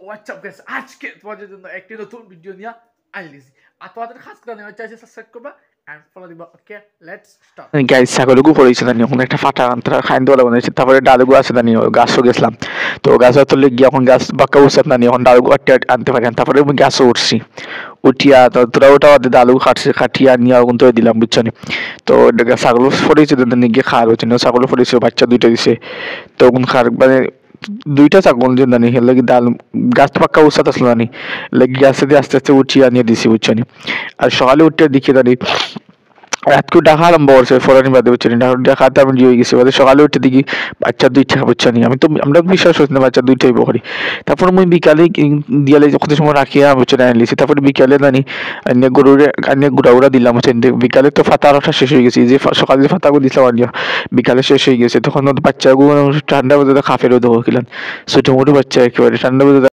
WhatsApp guys, আজকে তোমাদের জন্য একটি নতুন ভিডিও নিয়ে আইলিছি। আর তোমাদের খাস করে নেওয়া চাইছে সাবস্ক্রাইব করবা এন্ড ফলো দিবা। ওকে, লেটস স্টার্ট। গাইস ছাগলগু পড়েছিল নি এখন একটা ফাটা আন্তরা খাইন দোলা বানাইছে তারপরে ডালগু আছে না নি গাছও গেছিলাম তো গাছও তো লেগে এখন গাছ বাক্কা উসাত না নি এখন ডালগু আনতে পারি তারপরে আমি গাছও উঠছি উঠিয়া তো তোরা ওটা ডালগু খাটিয়া নিয়ে আগুন তো দিলাম বুঝছো নি তো ছাগল পড়েছে গিয়ে খাওয়ার হচ্ছে না ছাগল পড়েছে বাচ্চা দুইটা দিছে তো এখন খার মানে দুইটা ছাগল যে নানি হেলে ডাল গাছ পাক্কা উসাত আসলো নানি লেগে গাছে দিয়ে আস্তে আস্তে উঠিয়া নিয়ে দিছি বুঝছো নি আর সকালে উঠতে দেখি দাঁড়ি রাতকে ডাকা আরম্ভ করছে ফরানি বাদে বুঝছি না ডাকাতে আমি হয়ে গেছি বাদে সকালে উঠে দেখি বাচ্চা দুইটা বুঝছি আমরা বিশ্বাস করছি না বাচ্চা দুইটাই বকরি তারপর আমি বিকালে দিয়ালে কত সময় রাখিয়া বুঝছি না আনলিছি তারপরে বিকালে জানি আন্য গুড়া দিলাম হচ্ছে বিকালে তো ফাতা রসা শেষ হয়ে গেছে যে সকালে যে ফাতাগুলো দিছিলাম আনিয়া বিকালে শেষ হয়ে গেছে তখন বাচ্চাগুলো ঠান্ডা বাজে খাফেরও দেবো কিলাম ছোটো মোটো বাচ্চা একেবারে ঠান্ডা বাজে